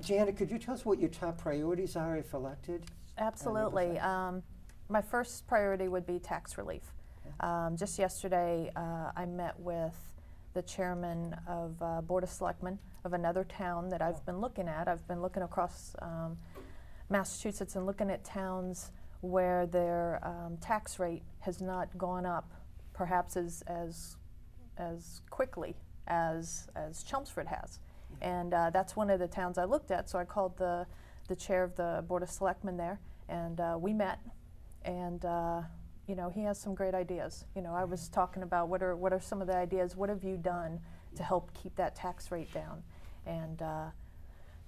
Janet, could you tell us what your top priorities are if elected? Absolutely. My first priority would be tax relief. Just yesterday, I met with the chairman of Board of Selectmen of another town that I've been looking at. I've been looking across Massachusetts and looking at towns where their tax rate has not gone up perhaps as quickly as Chelmsford has. And that's one of the towns I looked at, so I called the chair of the Board of Selectmen there, and we met, and you know, he has some great ideas. You know, I was talking about what are some of the ideas, what have you done to help keep that tax rate down? And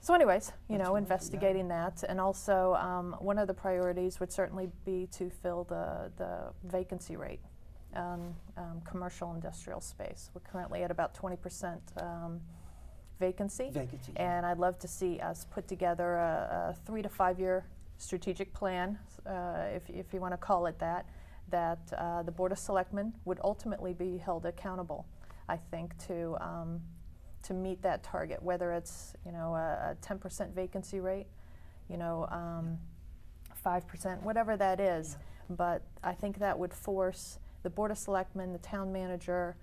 so anyways, you know, investigating that, and also one of the priorities would certainly be to fill the vacancy rate on commercial industrial space. We're currently at about 20% vacancy, and I'd love to see us put together a 3 to 5 year strategic plan, if you want to call it that, the Board of Selectmen would ultimately be held accountable, I think, to meet that target, whether it's, you know, a 10% vacancy rate, you know, 5%, whatever that is. But I think that would force the Board of Selectmen, the town manager,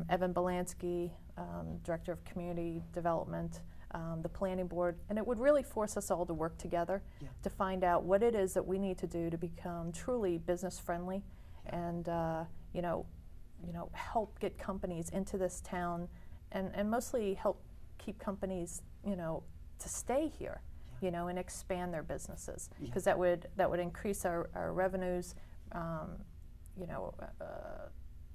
Evan Belansky, Director of Community Development, the Planning Board, and it would really force us all to work together to find out what it is that we need to do to become truly business friendly, and you know, help get companies into this town, and mostly help keep companies, you know, to stay here, you know, and expand their businesses, because that would increase our revenues. You know,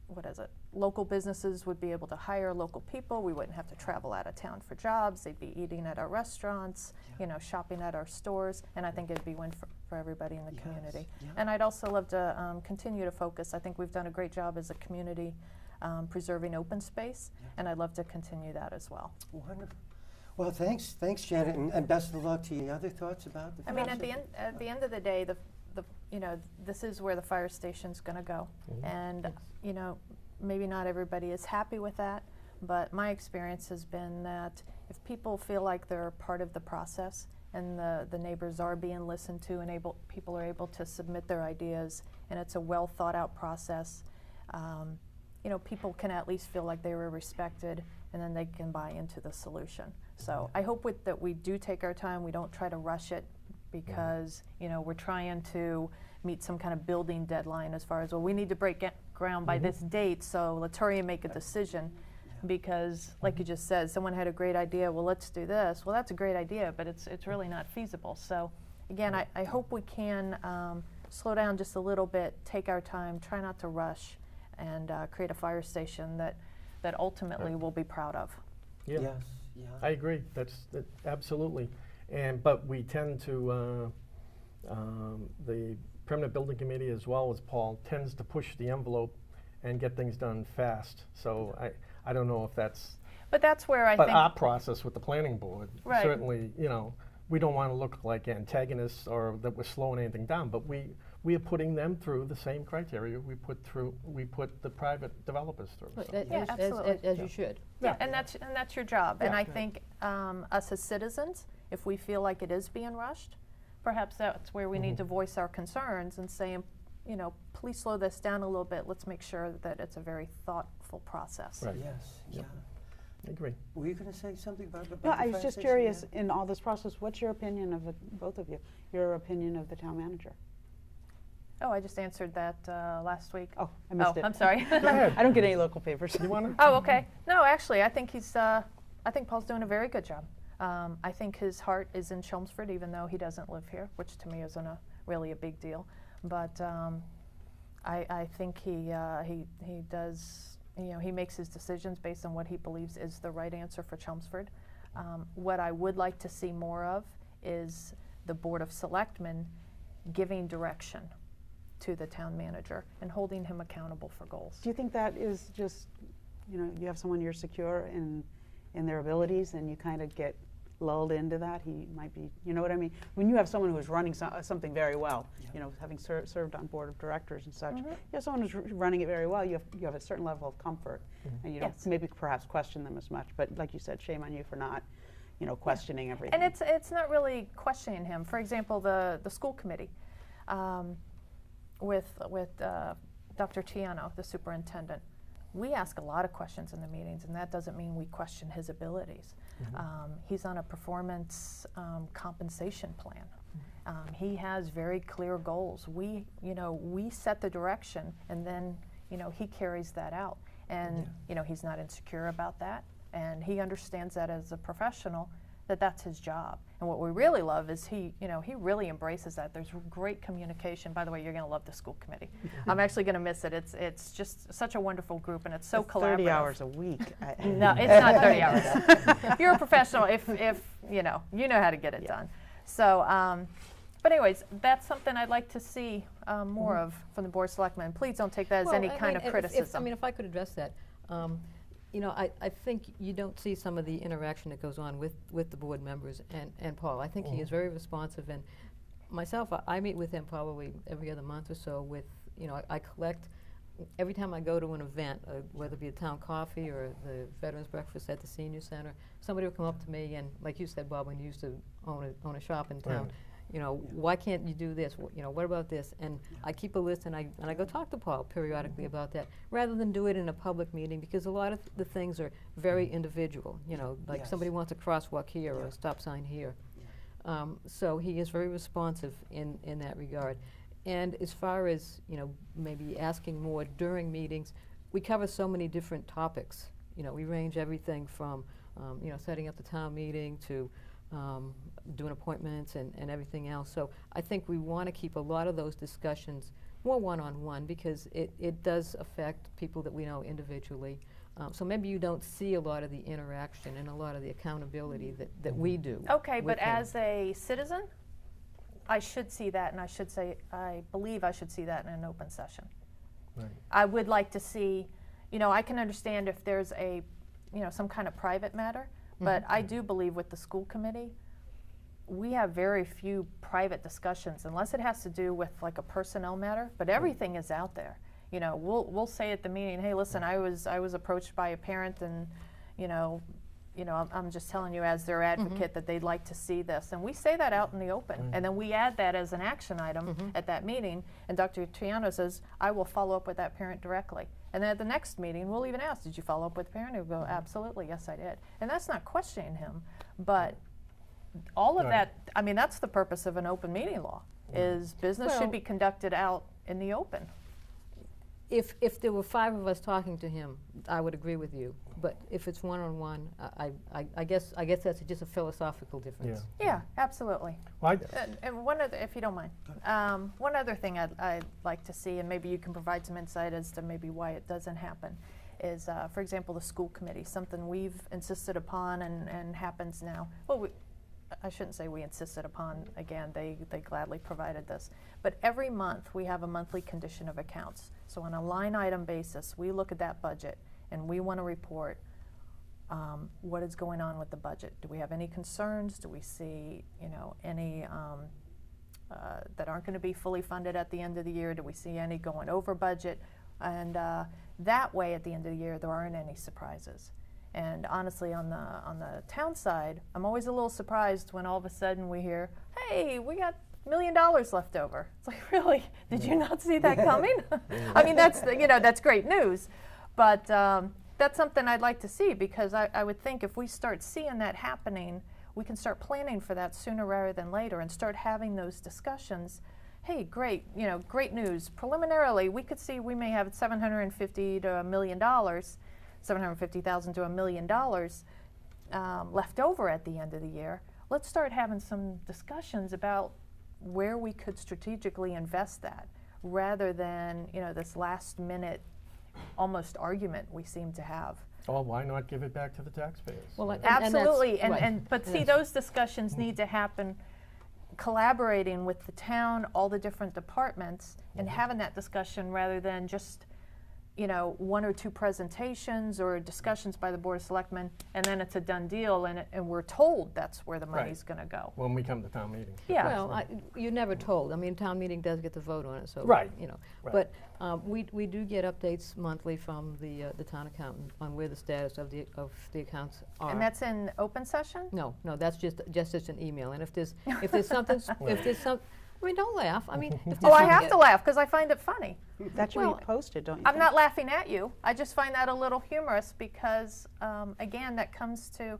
what is it? Local businesses would be able to hire local people. We wouldn't have to travel out of town for jobs. They'd be eating at our restaurants, you know, shopping at our stores, and I think it'd be win for everybody in the community. And I'd also love to continue to focus. I think we've done a great job as a community preserving open space, and I'd love to continue that as well. Wonderful. Well, thanks, Janet, and best of luck to you. Other thoughts about the? I mean, at the end of the day, you know, this is where the fire station's going to go, and you know, maybe not everybody is happy with that, but my experience has been that if people feel like they're part of the process, and the neighbors are being listened to, and people are able to submit their ideas, and it's a well thought out process, you know, people can at least feel like they were respected, and then they can buy into the solution. So I hope that we do take our time, we don't try to rush it, because you know, we're trying to meet some kind of building deadline as far as, well, we need to break ground by this date, so let's hurry and make a decision, because like you just said, someone had a great idea, well, let's do this. Well, that's a great idea, but it's really not feasible. So again, I hope we can slow down just a little bit, take our time, try not to rush, and create a fire station that ultimately we'll be proud of. Yeah. I agree. That's absolutely. But we tend to, the Permanent Building Committee, as well as Paul, tends to push the envelope and get things done fast. So I don't know if that's. But that's where I think. But our process with the planning board, certainly, you know, we don't want to look like antagonists or that we're slowing anything down. But we are putting them through the same criteria we put the private developers through. So. Yeah, absolutely. As you should. Yeah, and that's your job. And I think us as citizens, if we feel like it is being rushed, perhaps that's where we need to voice our concerns and say, you know, please slow this down a little bit. Let's make sure that it's a very thoughtful process. Right. Yes. I agree. Were you going to say something about No, I the was fire just station? curious, in all this process, what's your opinion of both of you? Your opinion of the town manager? Oh, I just answered that last week. Oh, I missed it. I'm sorry. Go ahead. I don't get any local papers. You want to? Oh, okay. No, actually, I think I think Paul's doing a very good job. I think his heart is in Chelmsford, even though he doesn't live here, which to me isn't really a big deal. But I think he does, you know, he makes his decisions based on what he believes is the right answer for Chelmsford. What I would like to see more of is the Board of Selectmen giving direction to the town manager and holding him accountable for goals. Do you think that is just, you know, you have someone you're secure in their abilities and you kind of get lulled into that? He might be, you know what I mean? When you have someone who's running something very well, you know, having served on board of directors and such, you have someone who's running it very well, you have a certain level of comfort, and you don't maybe perhaps question them as much. But like you said, shame on you for not, you know, questioning everything. And it's not really questioning him. For example, the school committee with Dr. Christiano, the superintendent. We ask a lot of questions in the meetings, and that doesn't mean we question his abilities. He's on a performance compensation plan. He has very clear goals. We set the direction, and then, he carries that out. And, he's not insecure about that, and he understands that as a professional, that's his job. And what we really love is he really embraces that. There's great communication. By the way, you're going to love the school committee. I'm actually going to miss it. It's just such a wonderful group, and it's so collaborative. 30 hours a week. No, it's not 30 hours. You're a professional if you know how to get it done. So, but anyways, that's something I'd like to see more of from the Board of Selectmen. Please don't take that as any kind of criticism. If I could address that. I think you don't see some of the interaction that goes on with the board members and Paul. I think he is very responsive, and myself, I meet with him probably every other month or so with, I collect, every time I go to an event, whether it be a town coffee or the Veterans Breakfast at the Senior Center, somebody will come up to me and, like you said, Bob, when you used to own a shop in town, why can't you do this? What about this? And I keep a list, and I go talk to Paul periodically about that, rather than do it in a public meeting, because a lot of the things are very individual. Like somebody wants a crosswalk here or a stop sign here. So he is very responsive in that regard. And as far as maybe asking more during meetings, we cover so many different topics. We range everything from setting up the town meeting to doing appointments and everything else. So I think we want to keep a lot of those discussions more one-on-one, because it does affect people that we know individually. So maybe you don't see a lot of the interaction and a lot of the accountability that we do. Okay, but as a citizen, I should see that, and I believe I should see that in an open session. Right. I would like to see, I can understand if there's a, some kind of private matter, but I do believe with the school committee, we have very few private discussions, unless it has to do with like a personnel matter, but everything is out there. We'll say at the meeting, hey, listen, I was approached by a parent, and I'm just telling you as their advocate that they'd like to see this. And we say that out in the open. And then we add that as an action item at that meeting. And Dr. Christiano says, I will follow up with that parent directly. And then at the next meeting, we'll even ask, did you follow up with the parent? He'll go, absolutely, yes, I did. And that's not questioning him. But all of that, I mean, that's the purpose of an open meeting law, is business should be conducted out in the open. If there were 5 of us talking to him, I would agree with you. But if it's one-on-one, I guess that's just a philosophical difference. Yeah, absolutely. Well, and one other, if you don't mind, one other thing I'd like to see, and maybe you can provide some insight as to maybe why it doesn't happen, is, for example, the school committee, something we've insisted upon and happens now. Well, I shouldn't say we insisted upon, again, they gladly provided this. But every month we have a monthly condition of accounts. So on a line item basis, we look at that budget and we want to report what is going on with the budget. Do we have any concerns? Do we see any that aren't going to be fully funded at the end of the year? Do we see any going over budget? And that way at the end of the year there aren't any surprises. And honestly, on the town side, I'm always a little surprised when all of a sudden we hear, hey, we got $1 million left over. It's like, really? Did you not see that coming? I mean, that's great news. But that's something I'd like to see, because I would think if we start seeing that happening, we can start planning for that sooner rather than later and start having those discussions. Hey, great, great news. Preliminarily, we could see we may have $750,000 to $1 million. $750,000 to $1 million left over at the end of the year. Let's start having some discussions about where we could strategically invest that, rather than this last minute almost argument we seem to have. Oh, why not give it back to the taxpayers? Well, absolutely, but see, those discussions need to happen collaborating with the town, all the different departments, and having that discussion rather than just you know, 1 or 2 presentations or discussions by the Board of Selectmen, and then it's a done deal, and we're told that's where the Right. money's going to go. When we come to town meeting. Yeah. Well, you're never told. I mean, town meeting does get the vote on it, so. Right. You know, Right. but we do get updates monthly from the town accountant on where the status of the accounts are. And that's in open session? No, that's just an email. And if there's something, I mean, don't laugh. I mean, if Oh, there's I something- have to laugh because I find it funny. That should Well, be posted, don't you I'm think? not laughing at you. I just find that a little humorous because, again, that comes to,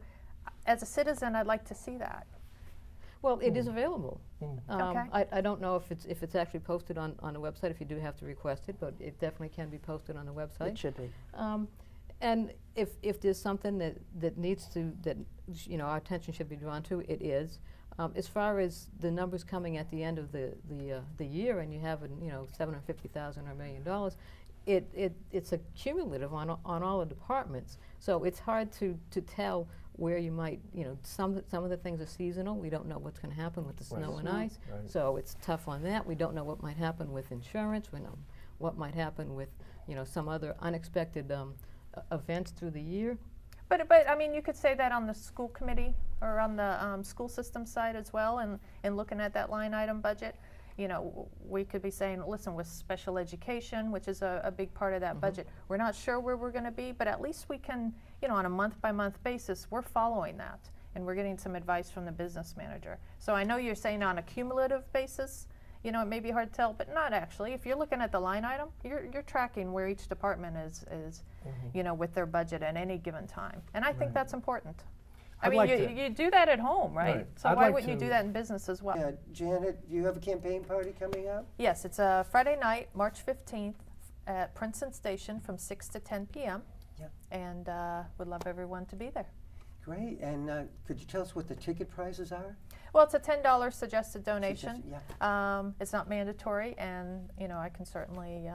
as a citizen, I'd like to see that. Well, it is available. Okay. I don't know if it's actually posted on the website, if you do have to request it, but it definitely can be posted on the website. It should be. And if there's something that needs to, that, you know, our attention should be drawn to, it is. As far as the numbers coming at the end of the year, and you have, you know, $750,000 or $1 million, it's a cumulative on all the departments. So it's hard to tell where you might, you know, some of the things are seasonal. We don't know what's going to happen with the snow and ice. Right. So it's tough on that. We don't know what might happen with insurance. We know what might happen with, you know, some other unexpected events through the year. But I mean, you could say that on the school committee or on the school system side as well, and looking at that line item budget. You know, we could be saying, listen, with special education, which is a big part of that budget, we're not sure where we're going to be, but at least we can, you know, on a month-by-month basis, we're following that, and we're getting some advice from the business manager. So I know you're saying on a cumulative basis, you know, it may be hard to tell, but not actually. If you're looking at the line item, you're tracking where each department is you know, with their budget at any given time, and I think that's important. I I'd mean, like you do that at home, right? Right. So I'd why like wouldn't you to- do that in business as well? Yeah, Janet, do you have a campaign party coming up? Yes, it's a Friday night, March 15th, at Princeton Station from 6 to 10 p.m. Yeah. And would love everyone to be there. Great, and could you tell us what the ticket prices are? Well, it's a $10 suggested donation. Yeah. It's not mandatory, and you know, I can certainly,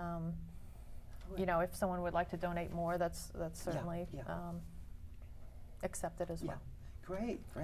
you know, if someone would like to donate more, that's certainly yeah. accepted as well. Great, great.